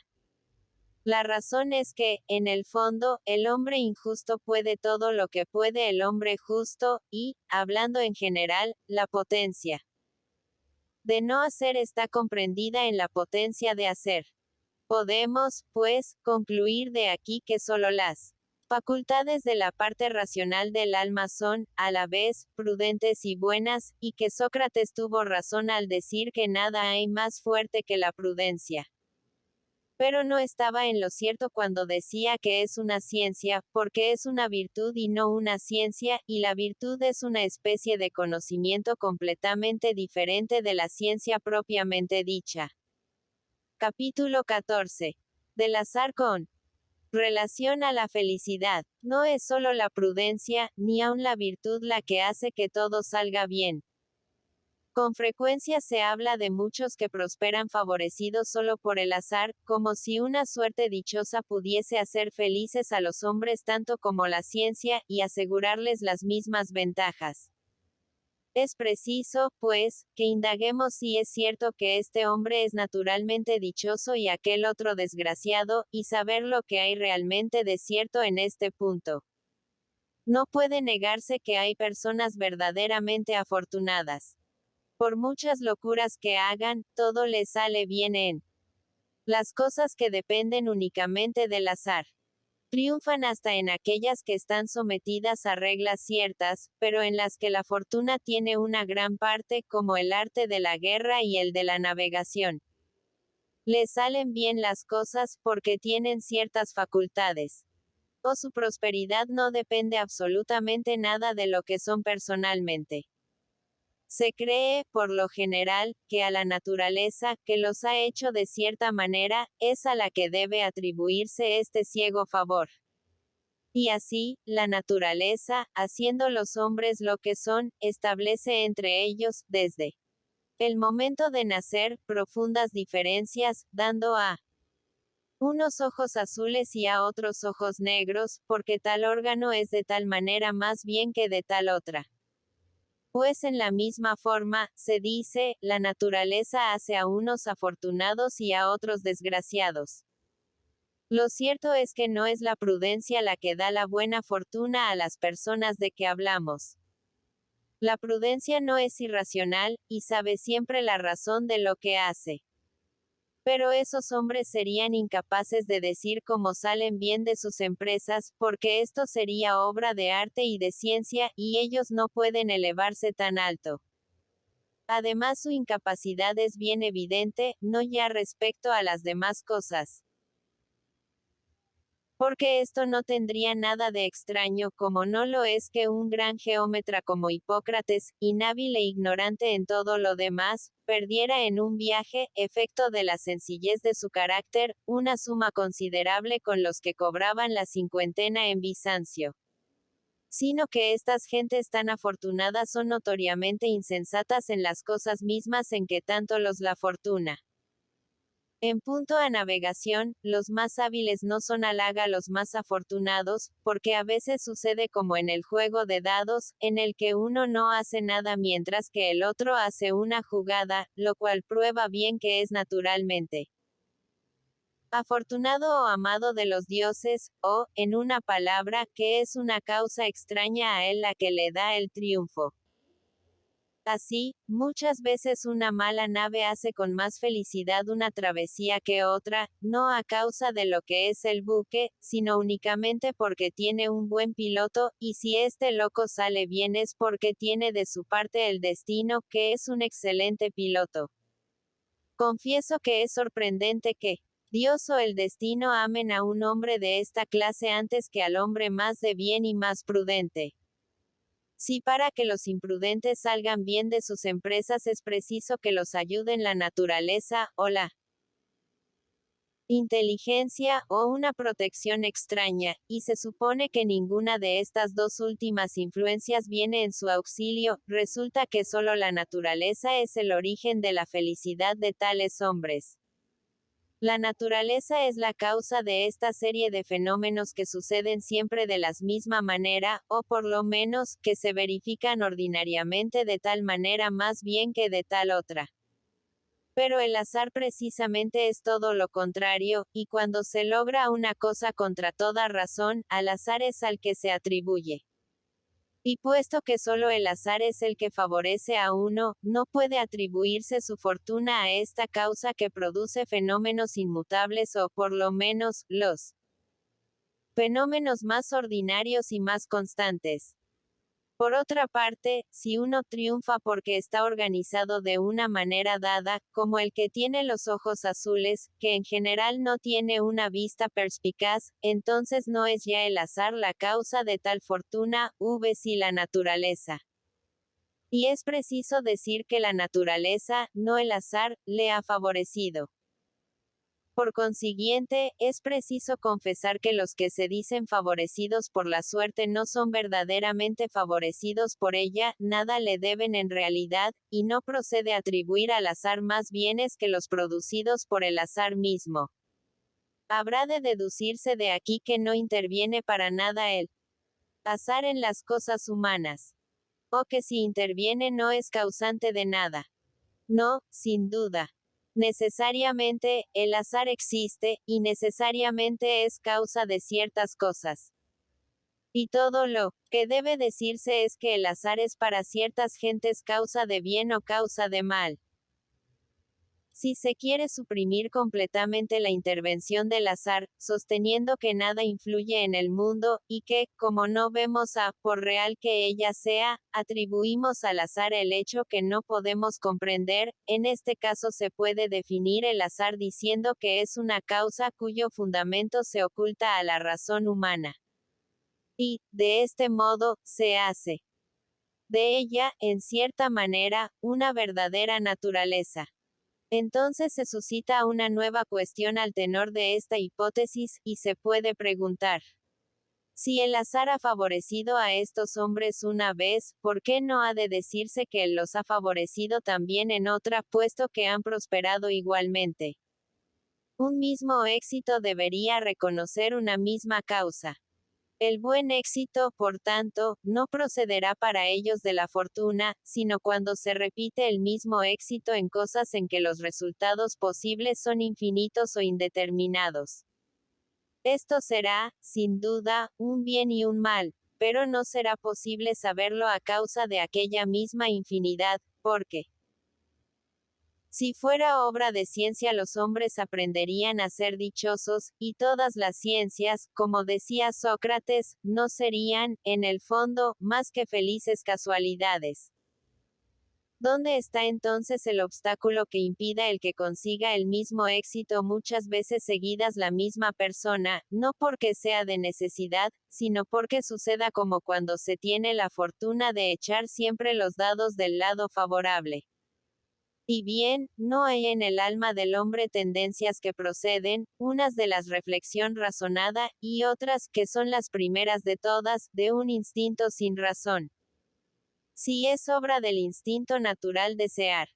La razón es que, en el fondo, el hombre injusto puede todo lo que puede el hombre justo, y, hablando en general, la potencia de no hacer está comprendida en la potencia de hacer. Podemos, pues, concluir de aquí que solo las facultades de la parte racional del alma son, a la vez, prudentes y buenas, y que Sócrates tuvo razón al decir que nada hay más fuerte que la prudencia. Pero no estaba en lo cierto cuando decía que es una ciencia, porque es una virtud y no una ciencia, y la virtud es una especie de conocimiento completamente diferente de la ciencia propiamente dicha. Capítulo 14. Del azar con relación a la felicidad. No es solo la prudencia, ni aun la virtud la que hace que todo salga bien. Con frecuencia se habla de muchos que prosperan favorecidos solo por el azar, como si una suerte dichosa pudiese hacer felices a los hombres tanto como la ciencia, y asegurarles las mismas ventajas. Es preciso, pues, que indaguemos si es cierto que este hombre es naturalmente dichoso y aquel otro desgraciado, y saber lo que hay realmente de cierto en este punto. No puede negarse que hay personas verdaderamente afortunadas. Por muchas locuras que hagan, todo les sale bien en las cosas que dependen únicamente del azar. Triunfan hasta en aquellas que están sometidas a reglas ciertas, pero en las que la fortuna tiene una gran parte, como el arte de la guerra y el de la navegación. Les salen bien las cosas porque tienen ciertas facultades. O su prosperidad no depende absolutamente nada de lo que son personalmente. Se cree, por lo general, que a la naturaleza, que los ha hecho de cierta manera, es a la que debe atribuirse este ciego favor. Y así, la naturaleza, haciendo los hombres lo que son, establece entre ellos, desde el momento de nacer, profundas diferencias, dando a unos ojos azules y a otros ojos negros, porque tal órgano es de tal manera más bien que de tal otra. Pues en la misma forma, se dice, la naturaleza hace a unos afortunados y a otros desgraciados. Lo cierto es que no es la prudencia la que da la buena fortuna a las personas de que hablamos. La prudencia no es irracional, y sabe siempre la razón de lo que hace. Pero esos hombres serían incapaces de decir cómo salen bien de sus empresas, porque esto sería obra de arte y de ciencia, y ellos no pueden elevarse tan alto. Además, su incapacidad es bien evidente, no ya respecto a las demás cosas. Porque esto no tendría nada de extraño, como no lo es que un gran geómetra como Hipócrates, inhábil e ignorante en todo lo demás, perdiera en un viaje, efecto de la sencillez de su carácter, una suma considerable con los que cobraban la cincuentena en Bizancio. Sino que estas gentes tan afortunadas son notoriamente insensatas en las cosas mismas en que tanto los la fortuna. En punto a navegación, los más hábiles no son halaga los más afortunados, porque a veces sucede como en el juego de dados, en el que uno no hace nada mientras que el otro hace una jugada, lo cual prueba bien que es naturalmente afortunado o amado de los dioses, o, en una palabra, que es una causa extraña a él la que le da el triunfo. Así, muchas veces una mala nave hace con más felicidad una travesía que otra, no a causa de lo que es el buque, sino únicamente porque tiene un buen piloto, y si este loco sale bien es porque tiene de su parte el destino, que es un excelente piloto. Confieso que es sorprendente que Dios o el destino amen a un hombre de esta clase antes que al hombre más de bien y más prudente. Si para que los imprudentes salgan bien de sus empresas es preciso que los ayuden la naturaleza, o la inteligencia, o una protección extraña, y se supone que ninguna de estas dos últimas influencias viene en su auxilio, resulta que solo la naturaleza es el origen de la felicidad de tales hombres. La naturaleza es la causa de esta serie de fenómenos que suceden siempre de la misma manera, o por lo menos, que se verifican ordinariamente de tal manera más bien que de tal otra. Pero el azar precisamente es todo lo contrario, y cuando se logra una cosa contra toda razón, al azar es al que se atribuye. Y puesto que solo el azar es el que favorece a uno, no puede atribuirse su fortuna a esta causa que produce fenómenos inmutables o, por lo menos, los fenómenos más ordinarios y más constantes. Por otra parte, si uno triunfa porque está organizado de una manera dada, como el que tiene los ojos azules, que en general no tiene una vista perspicaz, entonces no es ya el azar la causa de tal fortuna, si la naturaleza. Y es preciso decir que la naturaleza, no el azar, le ha favorecido. Por consiguiente, es preciso confesar que los que se dicen favorecidos por la suerte no son verdaderamente favorecidos por ella, nada le deben en realidad, y no procede atribuir al azar más bienes que los producidos por el azar mismo. Habrá de deducirse de aquí que no interviene para nada el azar en las cosas humanas. O que si interviene no es causante de nada. No, sin duda. Necesariamente, el azar existe, y necesariamente es causa de ciertas cosas. Y todo lo que debe decirse es que el azar es para ciertas gentes causa de bien o causa de mal. Si se quiere suprimir completamente la intervención del azar, sosteniendo que nada influye en el mundo, y que, como no vemos por real que ella sea, atribuimos al azar el hecho que no podemos comprender, en este caso se puede definir el azar diciendo que es una causa cuyo fundamento se oculta a la razón humana. Y, de este modo, se hace de ella, en cierta manera, una verdadera naturaleza. Entonces se suscita una nueva cuestión al tenor de esta hipótesis, y se puede preguntar: si el azar ha favorecido a estos hombres una vez, ¿por qué no ha de decirse que él los ha favorecido también en otra, puesto que han prosperado igualmente? Un mismo éxito debería reconocer una misma causa. El buen éxito, por tanto, no procederá para ellos de la fortuna, sino cuando se repite el mismo éxito en cosas en que los resultados posibles son infinitos o indeterminados. Esto será, sin duda, un bien y un mal, pero no será posible saberlo a causa de aquella misma infinidad, porque si fuera obra de ciencia los hombres aprenderían a ser dichosos, y todas las ciencias, como decía Sócrates, no serían, en el fondo, más que felices casualidades. ¿Dónde está entonces el obstáculo que impida el que consiga el mismo éxito muchas veces seguidas la misma persona, no porque sea de necesidad, sino porque suceda como cuando se tiene la fortuna de echar siempre los dados del lado favorable? Y bien, no hay en el alma del hombre tendencias que proceden, unas de la reflexión razonada, y otras, que son las primeras de todas, de un instinto sin razón. Si es obra del instinto natural desear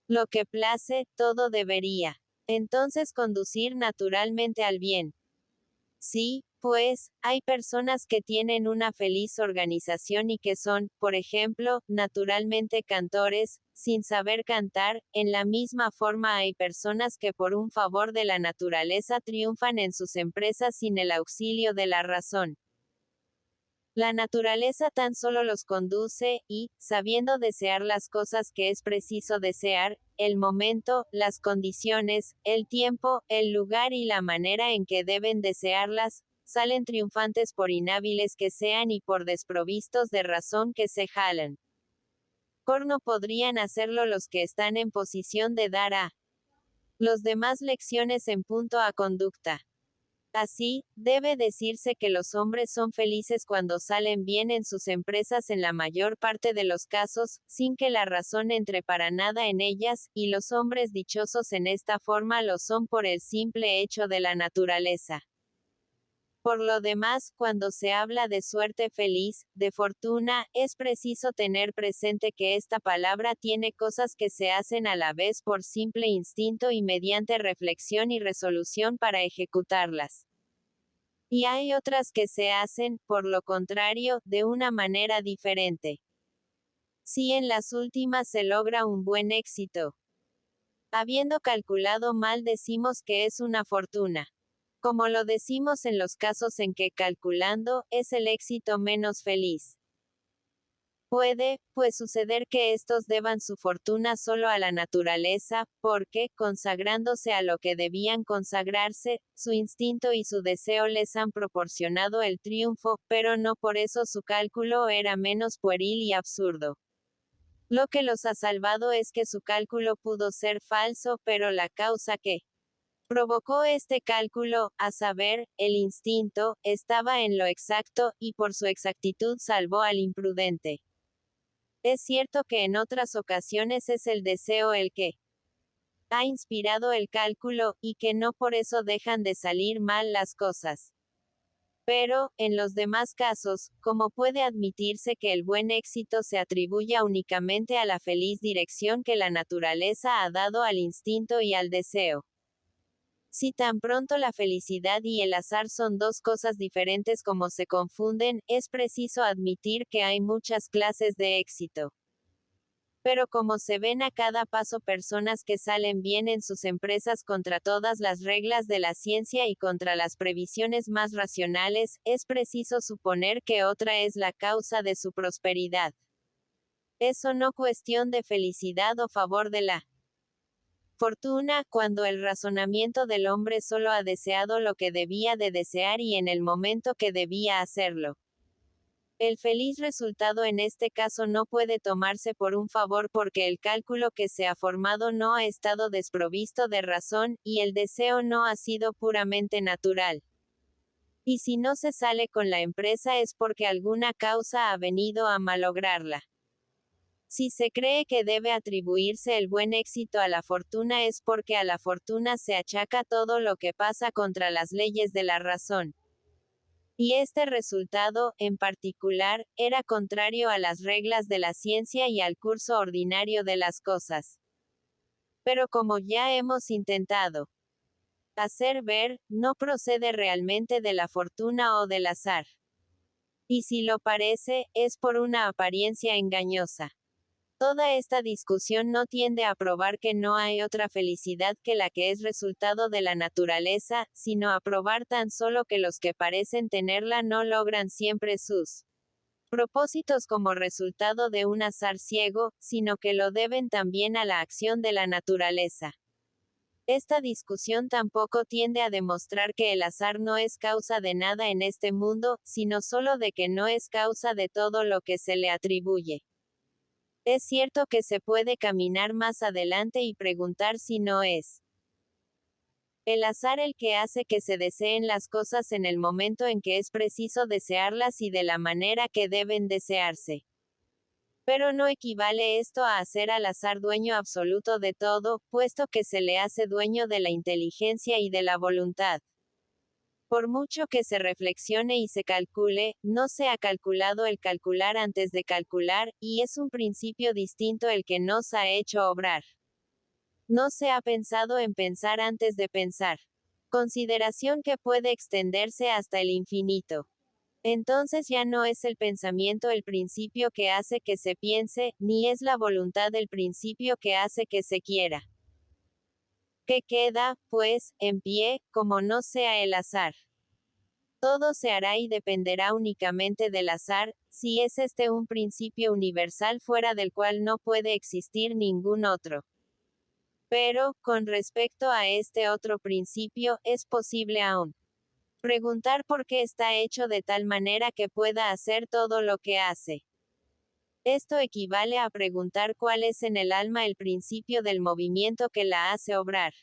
lo que place, todo debería entonces conducir naturalmente al bien. Sí, pues, hay personas que tienen una feliz organización y que son, por ejemplo, naturalmente cantores, sin saber cantar, en la misma forma hay personas que por un favor de la naturaleza triunfan en sus empresas sin el auxilio de la razón. La naturaleza tan solo los conduce, y, sabiendo desear las cosas que es preciso desear, el momento, las condiciones, el tiempo, el lugar y la manera en que deben desearlas, salen triunfantes por inhábiles que sean y por desprovistos de razón que se jalan. No podrían hacerlo los que están en posición de dar a los demás lecciones en punto a conducta. Así, debe decirse que los hombres son felices cuando salen bien en sus empresas en la mayor parte de los casos, sin que la razón entre para nada en ellas, y los hombres dichosos en esta forma lo son por el simple hecho de la naturaleza. Por lo demás, cuando se habla de suerte feliz, de fortuna, es preciso tener presente que esta palabra tiene cosas que se hacen a la vez por simple instinto y mediante reflexión y resolución para ejecutarlas. Y hay otras que se hacen, por lo contrario, de una manera diferente. Si en las últimas se logra un buen éxito, Habiendo calculado mal decimos que es una fortuna. Como lo decimos en los casos en que calculando es el éxito menos feliz. Puede, pues suceder que estos deban su fortuna solo a la naturaleza, porque, consagrándose a lo que debían consagrarse, su instinto y su deseo les han proporcionado el triunfo, pero no por eso su cálculo era menos pueril y absurdo. Lo que los ha salvado es que su cálculo pudo ser falso, pero la causa que provocó este cálculo, a saber, el instinto, estaba en lo exacto, y por su exactitud salvó al imprudente. Es cierto que en otras ocasiones es el deseo el que ha inspirado el cálculo, y que no por eso dejan de salir mal las cosas. Pero, en los demás casos, ¿cómo puede admitirse que el buen éxito se atribuya únicamente a la feliz dirección que la naturaleza ha dado al instinto y al deseo? Si tan pronto la felicidad y el azar son dos cosas diferentes como se confunden, es preciso admitir que hay muchas clases de éxito. Pero como se ven a cada paso personas que salen bien en sus empresas contra todas las reglas de la ciencia y contra las previsiones más racionales, es preciso suponer que otra es la causa de su prosperidad. Eso no cuestión de felicidad o favor de la fortuna, cuando el razonamiento del hombre solo ha deseado lo que debía de desear y en el momento que debía hacerlo. El feliz resultado en este caso no puede tomarse por un favor porque el cálculo que se ha formado no ha estado desprovisto de razón, y el deseo no ha sido puramente natural. Y si no se sale con la empresa es porque alguna causa ha venido a malograrla. Si se cree que debe atribuirse el buen éxito a la fortuna es porque a la fortuna se achaca todo lo que pasa contra las leyes de la razón. Y este resultado, en particular, era contrario a las reglas de la ciencia y al curso ordinario de las cosas. Pero como ya hemos intentado hacer ver, no procede realmente de la fortuna o del azar. Y si lo parece, es por una apariencia engañosa. Toda esta discusión no tiende a probar que no hay otra felicidad que la que es resultado de la naturaleza, sino a probar tan solo que los que parecen tenerla no logran siempre sus propósitos como resultado de un azar ciego, sino que lo deben también a la acción de la naturaleza. Esta discusión tampoco tiende a demostrar que el azar no es causa de nada en este mundo, sino solo de que no es causa de todo lo que se le atribuye. Es cierto que se puede caminar más adelante y preguntar si no es el azar el que hace que se deseen las cosas en el momento en que es preciso desearlas y de la manera que deben desearse. Pero no equivale esto a hacer al azar dueño absoluto de todo, puesto que se le hace dueño de la inteligencia y de la voluntad. Por mucho que se reflexione y se calcule, no se ha calculado el calcular antes de calcular, y es un principio distinto el que nos ha hecho obrar. No se ha pensado en pensar antes de pensar. Consideración que puede extenderse hasta el infinito. Entonces ya no es el pensamiento el principio que hace que se piense, ni es la voluntad el principio que hace que se quiera. ¿Qué queda, pues, en pie, como no sea el azar? Todo se hará y dependerá únicamente del azar, si es este un principio universal fuera del cual no puede existir ningún otro. Pero, con respecto a este otro principio, es posible aún preguntar por qué está hecho de tal manera que pueda hacer todo lo que hace. Esto equivale a preguntar cuál es en el alma el principio del movimiento que la hace obrar.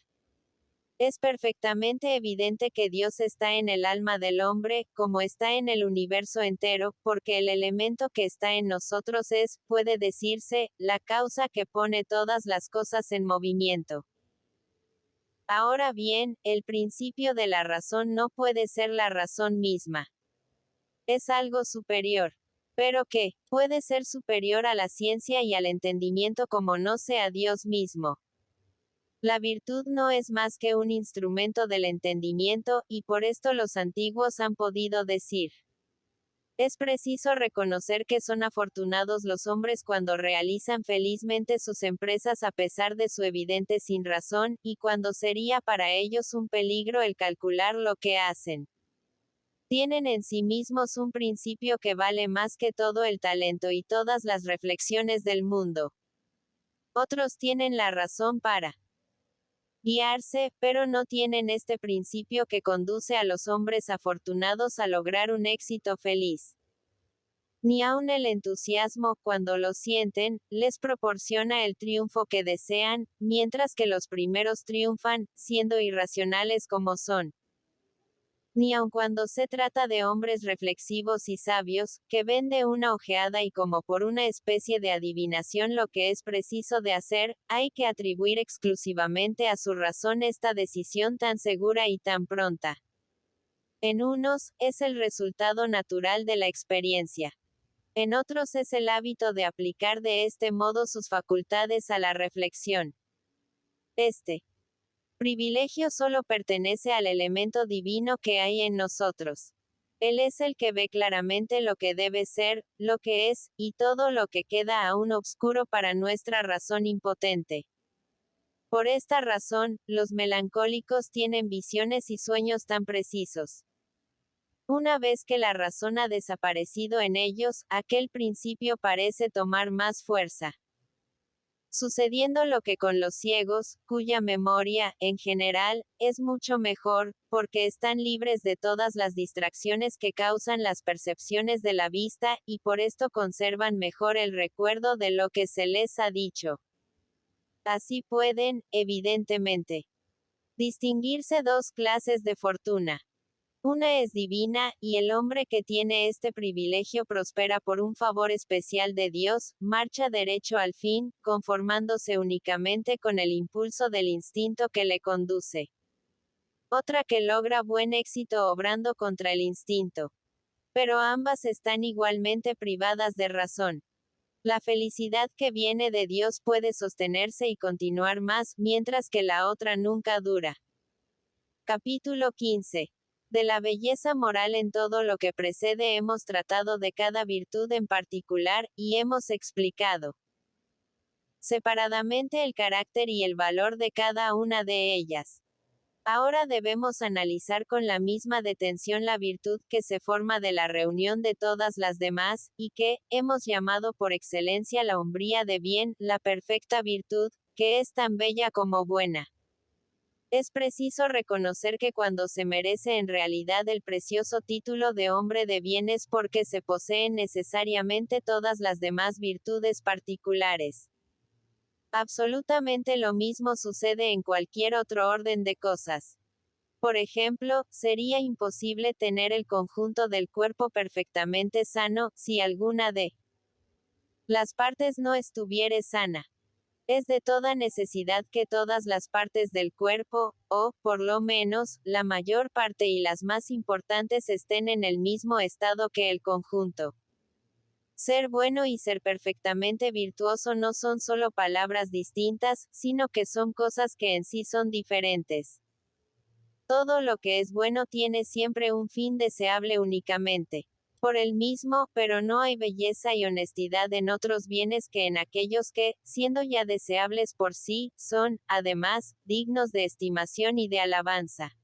Es perfectamente evidente que Dios está en el alma del hombre, como está en el universo entero, porque el elemento que está en nosotros es, puede decirse, la causa que pone todas las cosas en movimiento. Ahora bien, el principio de la razón no puede ser la razón misma. Es algo superior. Pero que, puede ser superior a la ciencia y al entendimiento como no sea Dios mismo. La virtud no es más que un instrumento del entendimiento, y por esto los antiguos han podido decir: Es preciso reconocer que son afortunados los hombres cuando realizan felizmente sus empresas a pesar de su evidente sinrazón, y cuando sería para ellos un peligro el calcular lo que hacen. Tienen en sí mismos un principio que vale más que todo el talento y todas las reflexiones del mundo. Otros tienen la razón para guiarse, pero no tienen este principio que conduce a los hombres afortunados a lograr un éxito feliz. Ni aun el entusiasmo, cuando lo sienten, les proporciona el triunfo que desean, mientras que los primeros triunfan, siendo irracionales como son. Ni aun cuando se trata de hombres reflexivos y sabios, que ven de una ojeada y como por una especie de adivinación lo que es preciso de hacer, hay que atribuir exclusivamente a su razón esta decisión tan segura y tan pronta. En unos, es el resultado natural de la experiencia. En otros es el hábito de aplicar de este modo sus facultades a la reflexión. Este privilegio solo pertenece al elemento divino que hay en nosotros. Él es el que ve claramente lo que debe ser, lo que es, y todo lo que queda aún obscuro para nuestra razón impotente. Por esta razón, los melancólicos tienen visiones y sueños tan precisos. Una vez que la razón ha desaparecido en ellos, aquel principio parece tomar más fuerza. Sucediendo lo que con los ciegos, cuya memoria, en general, es mucho mejor, porque están libres de todas las distracciones que causan las percepciones de la vista, y por esto conservan mejor el recuerdo de lo que se les ha dicho. Así pueden, evidentemente, distinguirse dos clases de fortuna. Una es divina, y el hombre que tiene este privilegio prospera por un favor especial de Dios, marcha derecho al fin, conformándose únicamente con el impulso del instinto que le conduce. Otra que logra buen éxito obrando contra el instinto. Pero ambas están igualmente privadas de razón. La felicidad que viene de Dios puede sostenerse y continuar más, mientras que la otra nunca dura. Capítulo 15. De la belleza moral. En todo lo que precede hemos tratado de cada virtud en particular, y hemos explicado separadamente el carácter y el valor de cada una de ellas. Ahora debemos analizar con la misma detención la virtud que se forma de la reunión de todas las demás, y que, hemos llamado por excelencia la hombría de bien, la perfecta virtud, que es tan bella como buena. Es preciso reconocer que cuando se merece en realidad el precioso título de hombre de bien es porque se poseen necesariamente todas las demás virtudes particulares. Absolutamente lo mismo sucede en cualquier otro orden de cosas. Por ejemplo, sería imposible tener el conjunto del cuerpo perfectamente sano, si alguna de las partes no estuviere sana. Es de toda necesidad que todas las partes del cuerpo, o, por lo menos, la mayor parte y las más importantes estén en el mismo estado que el conjunto. Ser bueno y ser perfectamente virtuoso no son solo palabras distintas, sino que son cosas que en sí son diferentes. Todo lo que es bueno tiene siempre un fin deseable únicamente. Por el mismo, pero no hay belleza y honestidad en otros bienes que en aquellos que, siendo ya deseables por sí, son, además, dignos de estimación y de alabanza.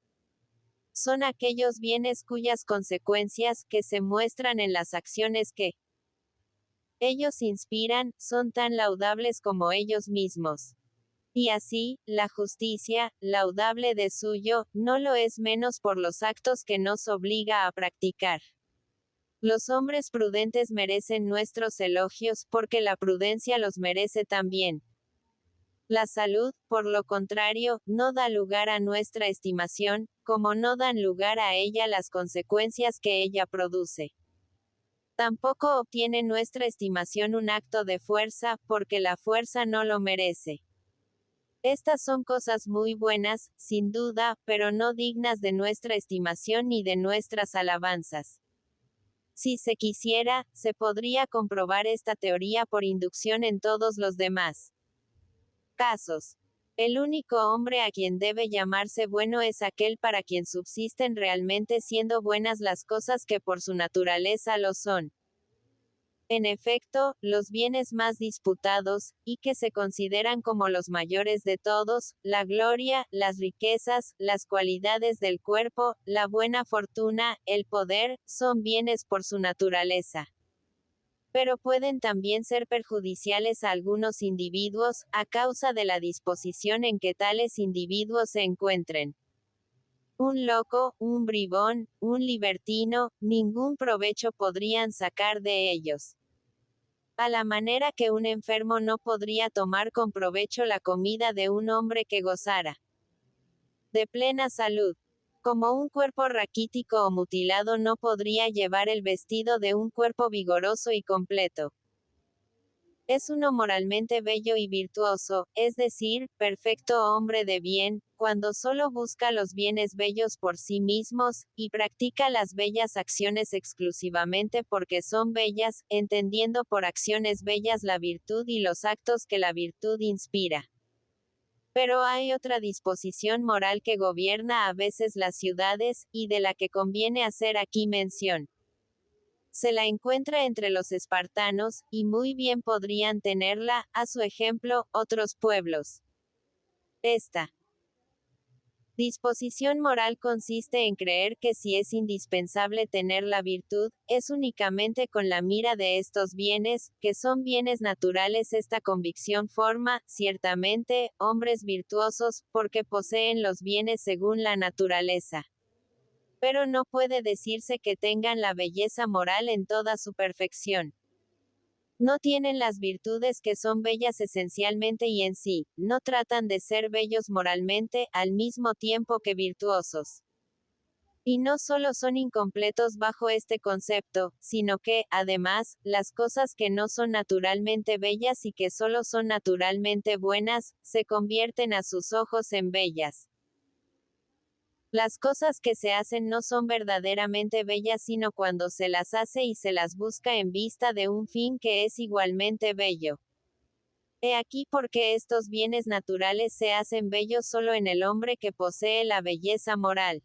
Son aquellos bienes cuyas consecuencias, que se muestran en las acciones que ellos inspiran, son tan laudables como ellos mismos. Y así, la justicia, laudable de suyo, no lo es menos por los actos que nos obliga a practicar. Los hombres prudentes merecen nuestros elogios, porque la prudencia los merece también. La salud, por lo contrario, no da lugar a nuestra estimación, como no dan lugar a ella las consecuencias que ella produce. Tampoco obtiene nuestra estimación un acto de fuerza, porque la fuerza no lo merece. Estas son cosas muy buenas, sin duda, pero no dignas de nuestra estimación ni de nuestras alabanzas. Si se quisiera, se podría comprobar esta teoría por inducción en todos los demás casos. El único hombre a quien debe llamarse bueno es aquel para quien subsisten realmente siendo buenas las cosas que por su naturaleza lo son. En efecto, los bienes más disputados, y que se consideran como los mayores de todos, la gloria, las riquezas, las cualidades del cuerpo, la buena fortuna, el poder, son bienes por su naturaleza. Pero pueden también ser perjudiciales a algunos individuos, a causa de la disposición en que tales individuos se encuentren. Un loco, un bribón, un libertino, ningún provecho podrían sacar de ellos. A la manera que un enfermo no podría tomar con provecho la comida de un hombre que gozara de plena salud. Como un cuerpo raquítico o mutilado no podría llevar el vestido de un cuerpo vigoroso y completo. Es uno moralmente bello y virtuoso, es decir, perfecto hombre de bien, cuando solo busca los bienes bellos por sí mismos, y practica las bellas acciones exclusivamente porque son bellas, entendiendo por acciones bellas la virtud y los actos que la virtud inspira. Pero hay otra disposición moral que gobierna a veces las ciudades, y de la que conviene hacer aquí mención. Se la encuentra entre los espartanos, y muy bien podrían tenerla, a su ejemplo, otros pueblos. Esta disposición moral consiste en creer que si es indispensable tener la virtud, es únicamente con la mira de estos bienes, que son bienes naturales. Esta convicción forma, ciertamente, hombres virtuosos, porque poseen los bienes según la naturaleza. Pero no puede decirse que tengan la belleza moral en toda su perfección. No tienen las virtudes que son bellas esencialmente y en sí, no tratan de ser bellos moralmente, al mismo tiempo que virtuosos. Y no solo son incompletos bajo este concepto, sino que, además, las cosas que no son naturalmente bellas y que solo son naturalmente buenas, se convierten a sus ojos en bellas. Las cosas que se hacen no son verdaderamente bellas sino cuando se las hace y se las busca en vista de un fin que es igualmente bello. He aquí por qué estos bienes naturales se hacen bellos solo en el hombre que posee la belleza moral.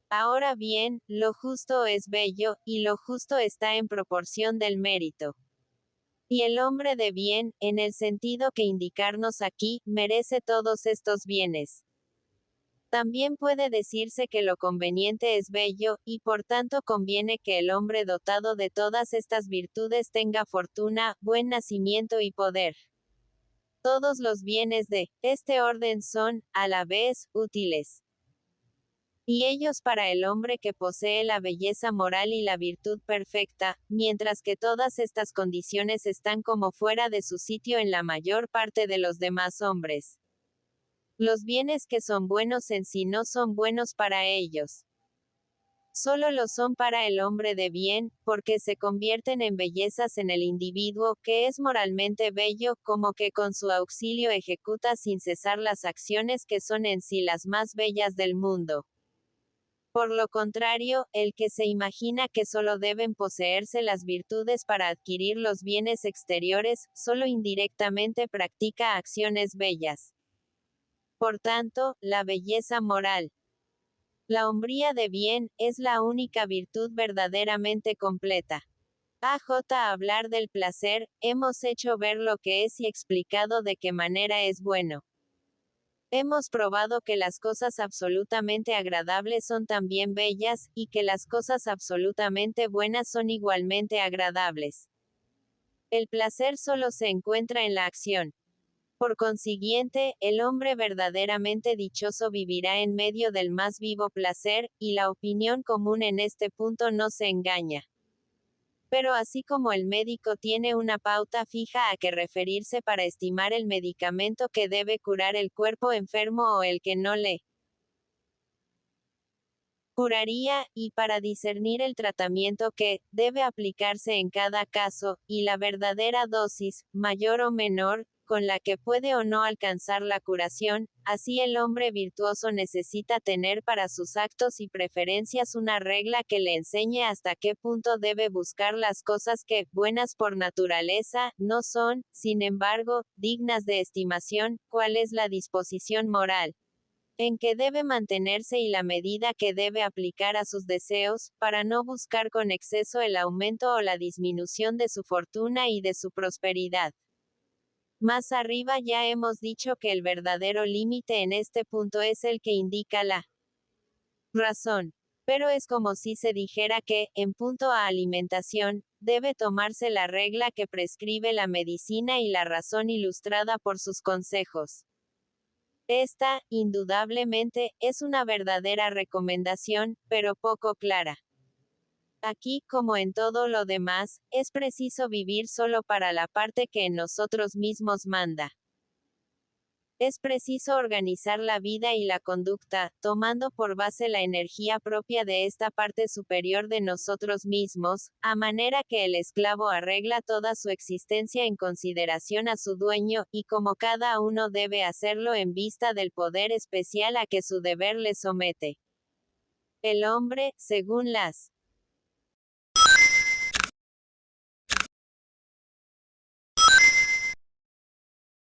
Ahora bien, lo justo es bello, y lo justo está en proporción del mérito. Y el hombre de bien, en el sentido que indicarnos aquí, merece todos estos bienes. También puede decirse que lo conveniente es bello, y por tanto conviene que el hombre dotado de todas estas virtudes tenga fortuna, buen nacimiento y poder. Todos los bienes de este orden son, a la vez, útiles. Y ellos para el hombre que posee la belleza moral y la virtud perfecta, mientras que todas estas condiciones están como fuera de su sitio en la mayor parte de los demás hombres. Los bienes que son buenos en sí no son buenos para ellos. Solo lo son para el hombre de bien, porque se convierten en bellezas en el individuo, que es moralmente bello, como que con su auxilio ejecuta sin cesar las acciones que son en sí las más bellas del mundo. Por lo contrario, el que se imagina que solo deben poseerse las virtudes para adquirir los bienes exteriores, solo indirectamente practica acciones bellas. Por tanto, la belleza moral, la hombría de bien, es la única virtud verdaderamente completa. Hablar del placer, hemos hecho ver lo que es y explicado de qué manera es bueno. Hemos probado que las cosas absolutamente agradables son también bellas, y que las cosas absolutamente buenas son igualmente agradables. El placer solo se encuentra en la acción. Por consiguiente, el hombre verdaderamente dichoso vivirá en medio del más vivo placer, y la opinión común en este punto no se engaña. Pero así como el médico tiene una pauta fija a que referirse para estimar el medicamento que debe curar el cuerpo enfermo o el que no le curaría, y para discernir el tratamiento que debe aplicarse en cada caso, y la verdadera dosis, mayor o menor, con la que puede o no alcanzar la curación, así el hombre virtuoso necesita tener para sus actos y preferencias una regla que le enseñe hasta qué punto debe buscar las cosas que, buenas por naturaleza, no son, sin embargo, dignas de estimación, cuál es la disposición moral en que debe mantenerse y la medida que debe aplicar a sus deseos, para no buscar con exceso el aumento o la disminución de su fortuna y de su prosperidad. Más arriba ya hemos dicho que el verdadero límite en este punto es el que indica la razón. Pero es como si se dijera que, en punto a alimentación, debe tomarse la regla que prescribe la medicina y la razón ilustrada por sus consejos. Esta, indudablemente, es una verdadera recomendación, pero poco clara. Aquí, como en todo lo demás, es preciso vivir solo para la parte que en nosotros mismos manda. Es preciso organizar la vida y la conducta, tomando por base la energía propia de esta parte superior de nosotros mismos, a manera que el esclavo arregla toda su existencia en consideración a su dueño, y como cada uno debe hacerlo en vista del poder especial a que su deber le somete. El hombre, según las